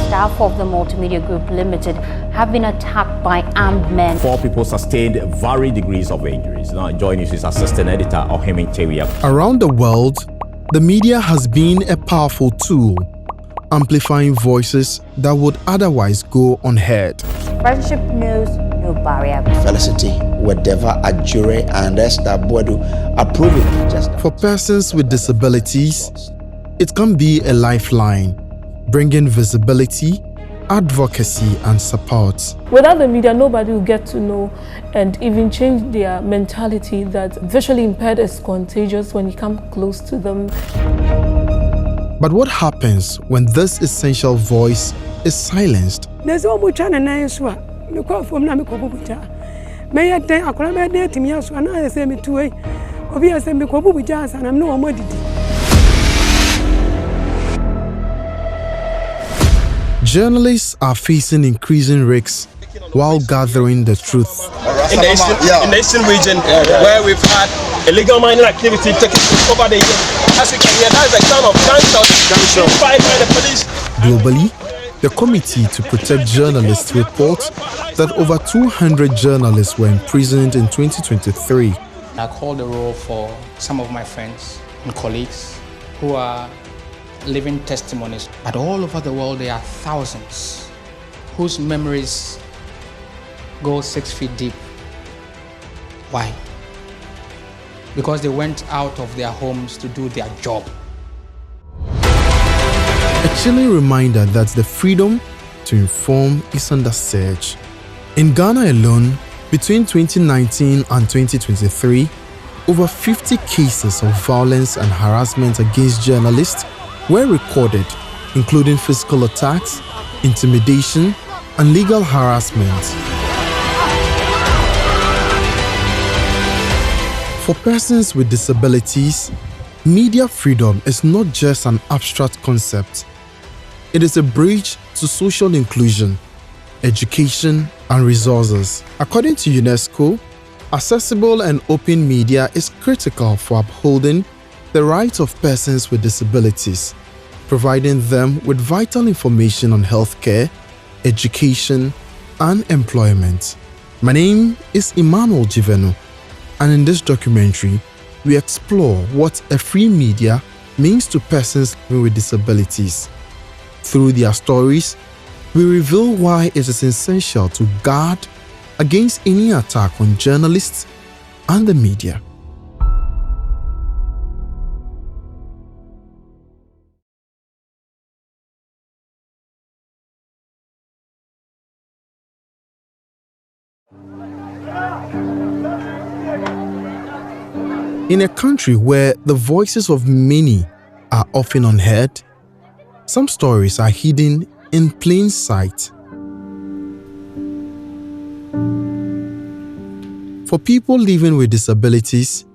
staff of the Multimedia Group Limited have been attacked by armed men. 4 people sustained varied degrees of injuries. Now joining us is assistant editor Ohemin Tewia. Around the world, the media has been a powerful tool, amplifying voices that would otherwise go unheard. Friendship knows no barrier. Felicity, whatever Ajure and Esther Bodu approving. For persons with disabilities, it can be a lifeline, bringing visibility, advocacy, and support. Without the media, nobody will get to know and even change their mentality that visually impaired is contagious when you come close to them. But what happens when this essential voice is silenced? Journalists are facing increasing risks while gathering the truth. In the eastern region, where we've had illegal mining activity taking place over the years, as you can hear, that is the sound of gunshots fired by the police. Globally, the Committee to Protect Journalists reports that over 200 journalists were imprisoned in 2023. I called the roll for some of my friends and colleagues who are living testimonies. But all over the world, there are thousands whose memories go 6 feet deep. Why? Because they went out of their homes to do their job. A chilling reminder that the freedom to inform is under siege. In Ghana alone, between 2019 and 2023, over 50 cases of violence and harassment against journalists were recorded, including physical attacks, intimidation, and legal harassment. For persons with disabilities, media freedom is not just an abstract concept. It is a bridge to social inclusion, education, and resources. According to UNESCO, accessible and open media is critical for upholding the rights of persons with disabilities, providing them with vital information on healthcare, education, and employment. My name is Emmanuel Jivenu, and in this documentary, we explore what a free media means to persons living with disabilities. Through their stories, we reveal why it is essential to guard against any attack on journalists and the media. In a country where the voices of many are often unheard, some stories are hidden in plain sight. For people living with disabilities,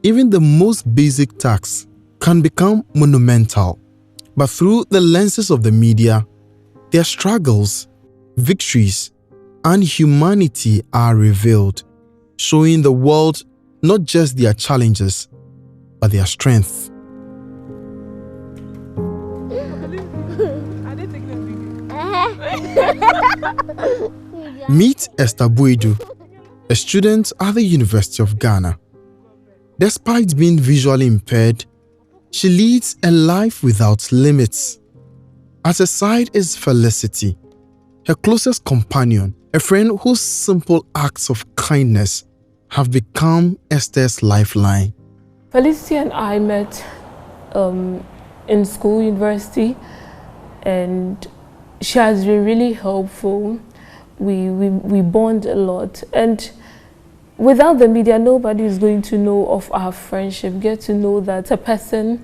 even the most basic tasks can become monumental. But through the lenses of the media, their struggles, victories, and humanity are revealed, showing the world not just their challenges, but their strength. Meet Esther Bodu, a student at the University of Ghana. Despite being visually impaired, she leads a life without limits. At her side is Felicity, her closest companion, a friend whose simple acts of kindness have become Esther's lifeline. Felicity and I met in school, university, and she has been really helpful. We bond a lot, and without the media, nobody is going to know of our friendship, get to know that a person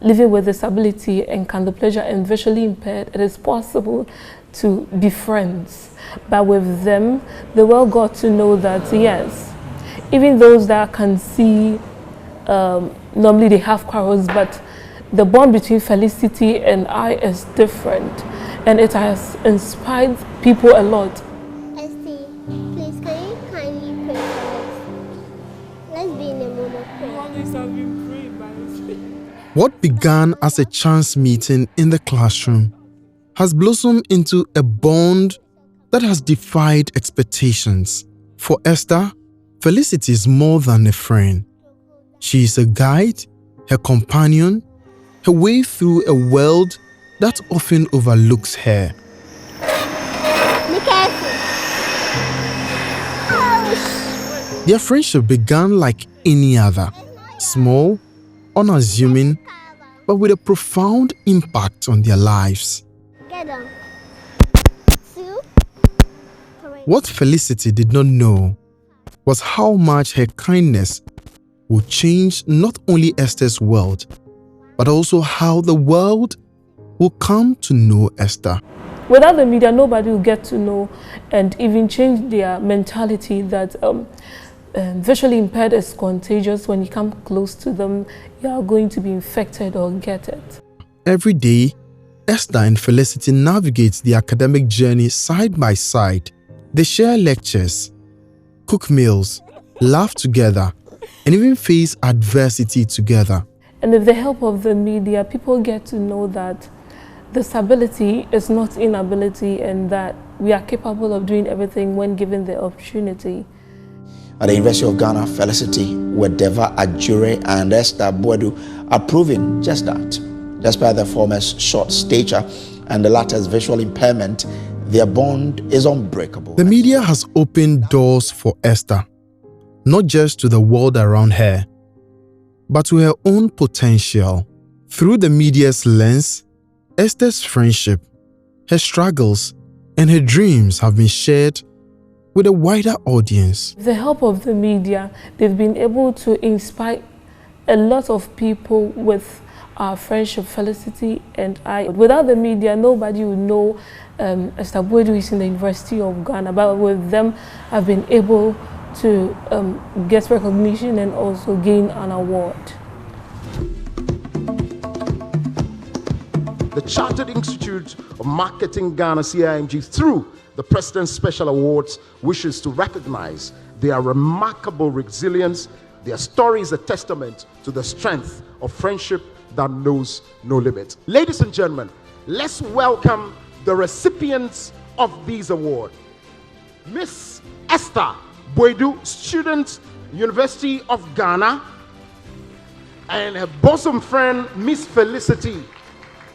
living with disability and can the pleasure and visually impaired, it is possible to be friends. But with them, the world got to know that, yes, even those that can see, normally they have quarrels, but the bond between Felicity and I is different, and it has inspired people a lot. Esty, please can you kindly pray for us? Let's be in a moment of prayer. Always have been praying by What began as a chance meeting in the classroom has blossomed into a bond that has defied expectations. For Esther, Felicity is more than a friend. She is a guide, her companion, her way through a world that often overlooks her. Their friendship began like any other, small, unassuming, but with a profound impact on their lives. What Felicity did not know was how much her kindness would change not only Esther's world, but also how the world will come to know Esther. Without the media, nobody will get to know and even change their mentality that visually impaired is contagious. When you come close to them, you are going to be infected or get it. Every day, Esther and Felicity navigate the academic journey side by side. They share lectures, cook meals, laugh together, and even face adversity together. And with the help of the media, people get to know that disability is not inability and that we are capable of doing everything when given the opportunity. At the University of Ghana, Felicity, Wedeva Ajure, and Esther Boadu are proving just that. Despite their former's short stature and the latter's visual impairment, their bond is unbreakable. The media has opened doors for Esther, not just to the world around her, but to her own potential. Through the media's lens, Esther's friendship, her struggles, and her dreams have been shared with a wider audience. With the help of the media, they've been able to inspire a lot of people with our friendship, Felicity and I. Without the media, nobody would know Esther Boadu is in the University of Ghana, but with them, I've been able to get recognition and also gain an award. The Chartered Institute of Marketing Ghana, CIMG, through the President's Special Awards, wishes to recognize their remarkable resilience. Their story is a testament to the strength of friendship that knows no limits. Ladies and gentlemen, let's welcome the recipients of these awards. Miss Esther Boadu, student, University of Ghana, and her bosom friend, Miss Felicity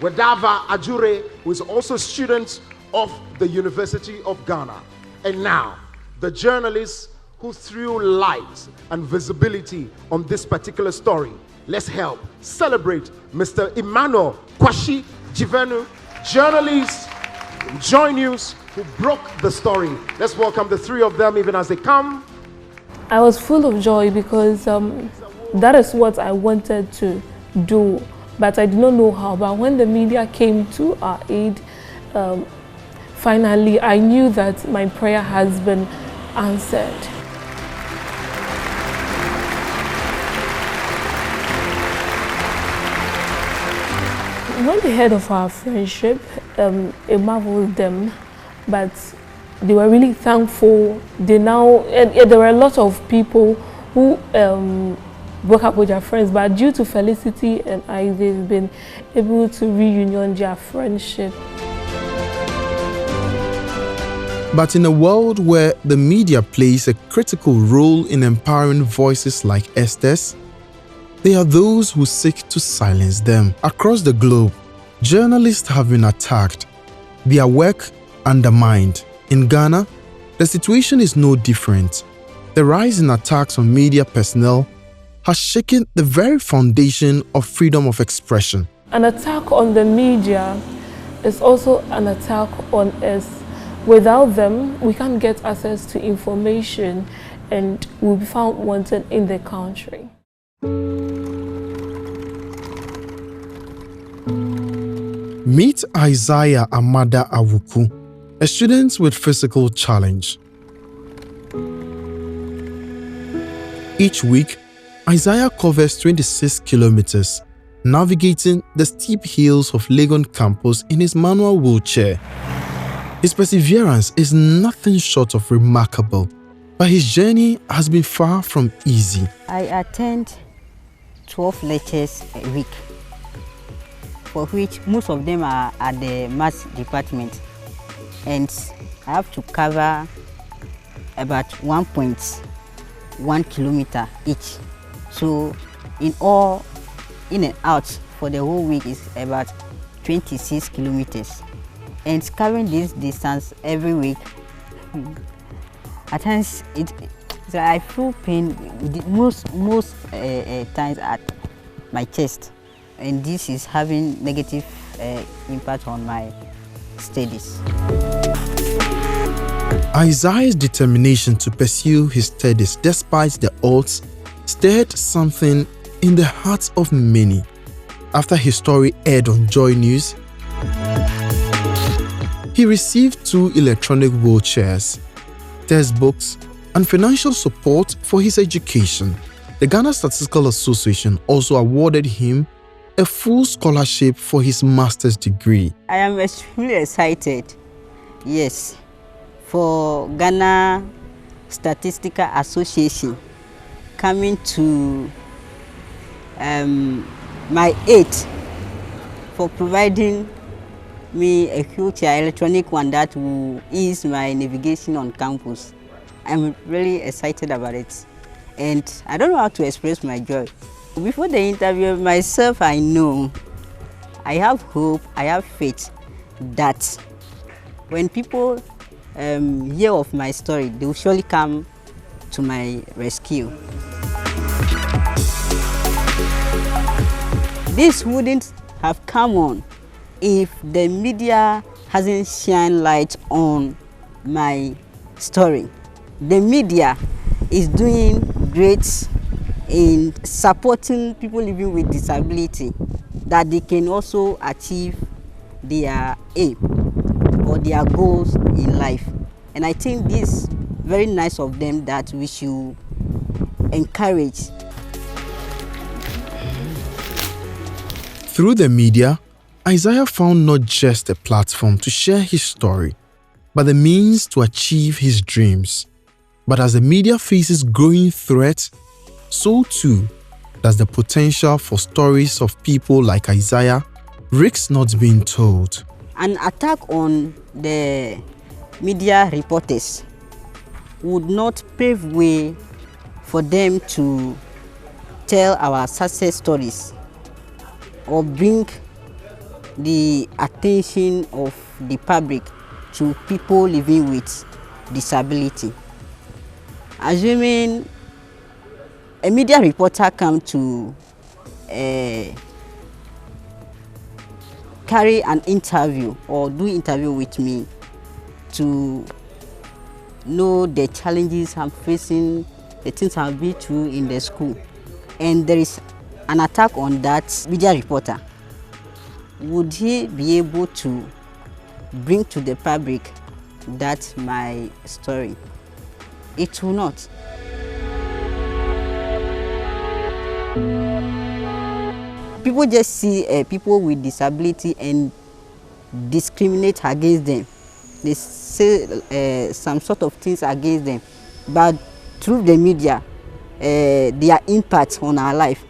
Wedeva Ajure, who is also student of the University of Ghana. And now, the journalists who threw light and visibility on this particular story. Let's help celebrate Mr. Emmanuel Kwashi Jivenu, journalist from Joy News, who broke the story. Let's welcome the three of them even as they come. I was full of joy because that is what I wanted to do, but I did not know how. But when the media came to our aid, finally I knew that my prayer has been answered. When they heard of our friendship, it marveled them, but they were really thankful. They now, and there were a lot of people who broke up with their friends, but due to Felicity and I, they've been able to reunion their friendship. But in a world where the media plays a critical role in empowering voices like Esther's, there are those who seek to silence them. Across the globe, journalists have been attacked, their work undermined. In Ghana, the situation is no different. The rise in attacks on media personnel has shaken the very foundation of freedom of expression. An attack on the media is also an attack on us. Without them, we can't get access to information and we'll be found wanted in the country. Meet Isaiah Amada Awuku, a student with physical challenge. Each week, Isaiah covers 26 kilometers, navigating the steep hills of Legon campus in his manual wheelchair. His perseverance is nothing short of remarkable, but his journey has been far from easy. I attend 12 lectures a week. for which most of them are at the maths department, and I have to cover about 1.1 kilometer each. So in all, in and out for the whole week is about 26 kilometers. And covering this distance every week, at times so I feel pain most times at my chest, and this is having negative impact on my studies. Isaiah's determination to pursue his studies despite the odds stirred something in the hearts of many. After his story aired on Joy News, he received 2 electronic wheelchairs, textbooks, and financial support for his education. The Ghana Statistical Association also awarded him a full scholarship for his master's degree. I am extremely excited, yes, for Ghana Statistical Association coming to my aid for providing me a wheelchair, electronic one that will ease my navigation on campus. I'm really excited about it, and I don't know how to express my joy. Before the interview, myself, I know, I have hope, I have faith that when people hear of my story, they will surely come to my rescue. This wouldn't have come on if the media hasn't shined light on my story. The media is doing great in supporting people living with disability, that they can also achieve their aim or their goals in life. And I think this is very nice of them that we should encourage. Through the media, Isaiah found not just a platform to share his story, but the means to achieve his dreams. But as the media faces growing threats, so too does the potential for stories of people like Isaiah risk not being told. An attack on the media reporters would not pave way for them to tell our success stories or bring the attention of the public to people living with disability. Assuming a media reporter come to carry an interview or do interview with me to know the challenges I'm facing, the things I've been through in the school, and there is an attack on that media reporter, would he be able to bring to the public that my story? It will not. People just see people with disability and discriminate against them. They say some sort of things against them, but through the media, their impact on our life.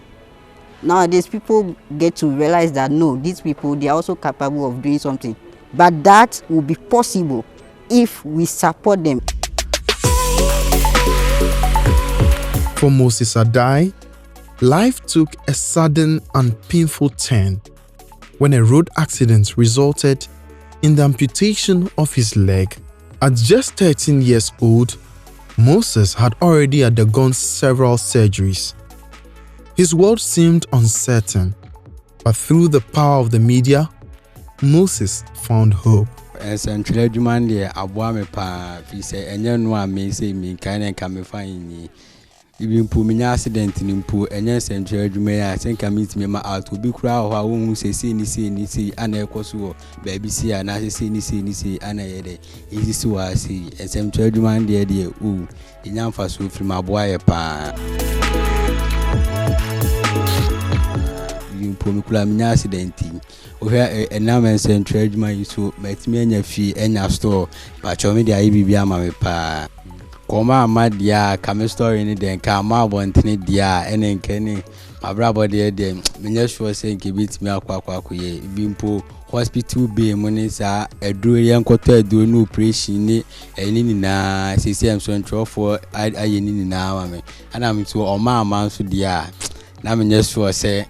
Nowadays, people get to realize that no, these people, they are also capable of doing something. But that will be possible if we support them. For Moses Adai, life took a sudden and painful turn when a road accident resulted in the amputation of his leg. At just 13 years old, Moses had already undergone several surgeries. His world seemed uncertain, but through the power of the media, Moses found hope. Essentially, Jumandia, Abuame Pa, if he say, and you know, I may say, me kind of come find me. Even put me accident in pool, and yes, and church may I think I meet me out to be crowd, how won't say, see, and a coso, baby, see, and I see, and I easy so I see, and some church man, dear, ooh, in young fast from my boy, pa. You put me clam accident. Where a number and send church man, you so, but me and your fee and your store, but your media, I be my pa. Koma madia kame story ni den ka ma bontene dia ene nkene abrabo de me sure say nke bit me akwa ye bimpo hospital bay money sa eduro yenkoto eduro no operation ni eni na CCM so ntro for ayeni ni na ma me ana me to o ma so dia na me sure say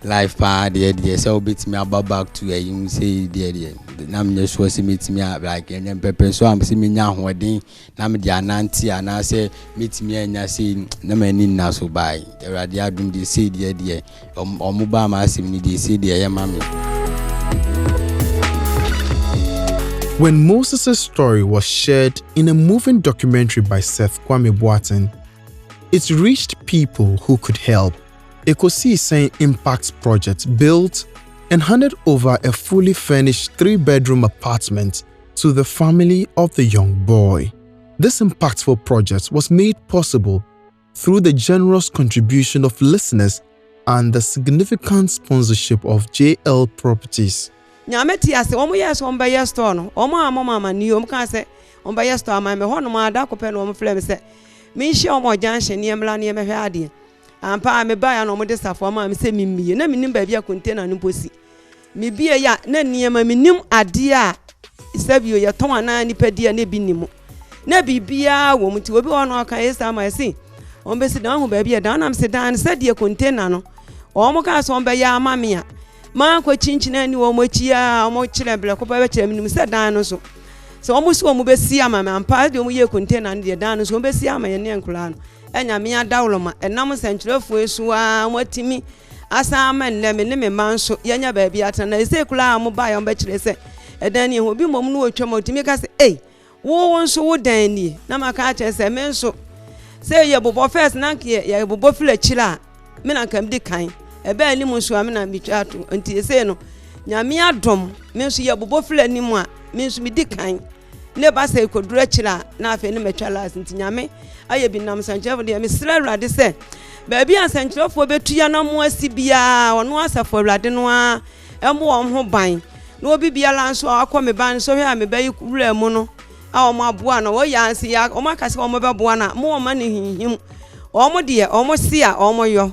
life pa de so bit me about back to you say de na me sure say meet me like en pepper so am say me nya hoden na me dia nanti ana say meet me anya say na me ni na so bai erade adum de say de omo ba ma asim ni de say de ya ma me. When Moses' story was shared in a moving documentary by Seth Kwame Boateng, it reached people who could help. Ekosi Sen Impact Project built and handed over a fully furnished 3-bedroom apartment to the family of the young boy. This impactful project was made possible through the generous contribution of listeners and the significant sponsorship of JL Properties. Nyameti ase omo yes on ba yes store no omo amama ni omo kan se on ba yes store man me ho no ma da ko pe no omo flem se me hye omo junction ne emla ne me hwe ade ampa me ba ya no omo de safo ma me se me miye na me nim ba bia container no posi me bie ya na niema me nim ade a sabio ye ton ana ni padi na bi nimu na bibia wo muti obi ono kan esa ma se on be se dan ho ba bia dan na me se dan se de container no omo ka so on ba ya amame a man ko chinchina ni wo mochia omo kire ble ko ba kire minim se dan no so omo so omo be si ama me ampa de omo ye container no de dan no so omo be si ama ye ne nkula no enya me adawloma enam sentrefo esu a omo timi asa ama nne me ne me man so ye nya ba bia atana ese kula omo ba ye omo be kire se edan ni ho bi mom no otwa mo timi ka se wo nso wo dan ni na maka kire se me nso se ye bobo first na ye bobo fila kira me na kam di kan ebe ani mu so amena bitwato nti ese no nyame adom me so ye bobo fila ni mu a me so mi di kan ne ba se kodura kira na afa ni metwa las nti nyame aye bi nam sanchefo de me sra urade se ba bi ansanchefo betu ya na mu asibia ono asafo urade no a emo wo ho ban na obi bia la nso akọ me ban so hwe a me bayi wura mu no a o ma boa na wo ya ansi ya o ma kase o mo be boa na mo o ma ne hinhim o mo de o mo sia o mo yo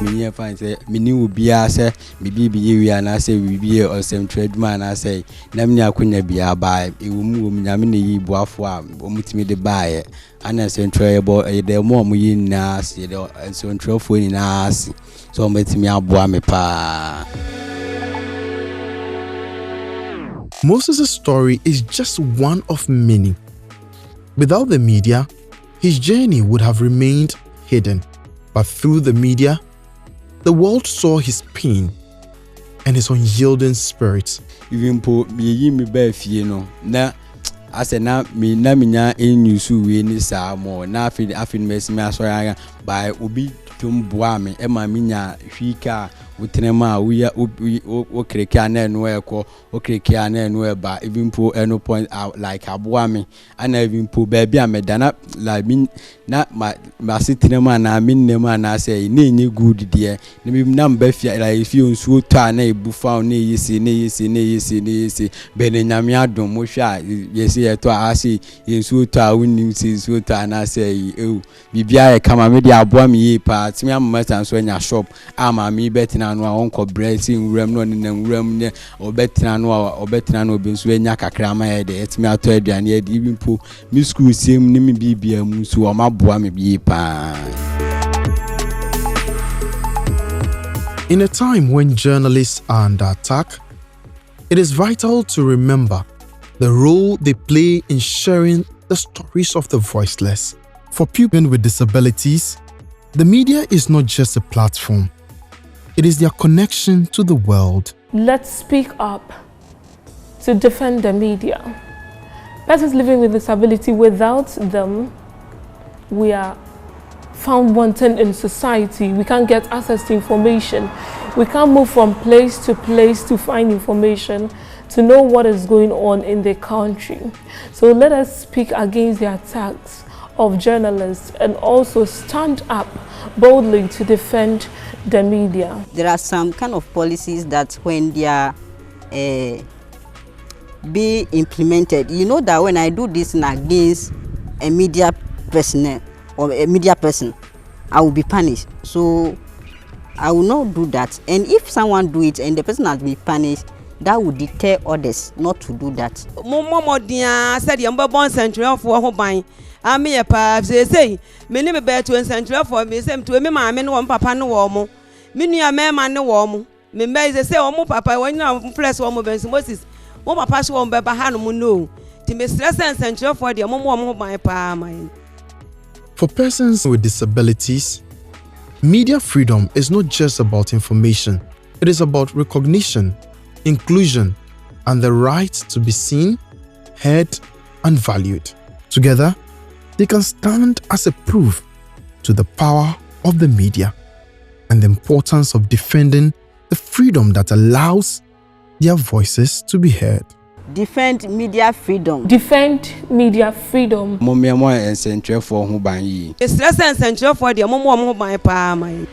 me find say me ni ubia say me bibi yewi ana say bibi or some trade man na say na me akonya bia ba ewu mu nyame na yi boafo a omutimi de baaye ana central ebo de mo mu yi na say de central fo ni na asi so omutimi aboa me pa. Moses' story is just one of many. Without the media, his journey would have remained hidden. But through the media, the world saw his pain and his unyielding spirit. Even po me ba fie no na ase na me na minya enyusu we ni sa mo na afi me asori by obi tumboa me e ma minya hwika utenema uya okreke na enu eko okreke na enu eba even po eno point like aboa me ana even po ba bia me dana like min na ma sitenema na minnema na say na enye good de na me na mba fia like fie nsuo to na ebufa na yesi be na nyame adom mo hwa yesi eto ase nsuo to a woni nsuo to na say bibia e kama me de aboa me yi pa timi amata nso nya shop ama me betina no a onko bresi nwuram no ne nwuram ne obetina no obi nso enya kakra ma ye de etimi ato aduane ye de even po mi school sim ni mi bibia mu so o maboa me bi pa. In a time when journalists are under attack, it is vital to remember the role they play in sharing the stories of the voiceless. For people with disabilities, the media is not just a platform. It is their connection to the world. Let's speak up to defend the media. Persons living with disability, without them, we are found wanting in society. We can't get access to information. We can't move from place to find information, to know what is going on in the country. So let us speak against the attacks of journalists and also stand up boldly to defend the media. There are some kind of policies that when they are be implemented, you know that when I do this against a media personnel, or a media person, I will be punished. So I will not do that. And if someone do it and the person has been punished, that would deter others not to do that. Momo dia said yamba born central for ho ban. Ami pa say me ne me be to central for me say to me ma me no papa no wo mo. Me nua me ma ne wo mo. Me be say omo papa when na flex wo mo ben Moses. Mo papa so wo be ba ha no mo no. Ti me stress and central for dia mo mo ban pa man. For persons with disabilities, media freedom is not just about information. It is about recognition, inclusion, and the right to be seen, heard, and valued. Together, they can stand as a proof to the power of the media and the importance of defending the freedom that allows their voices to be heard. Defend media freedom. Defend media freedom. Mommy, I'm a central for who ban ye. It's less than central for the mo ban pa man.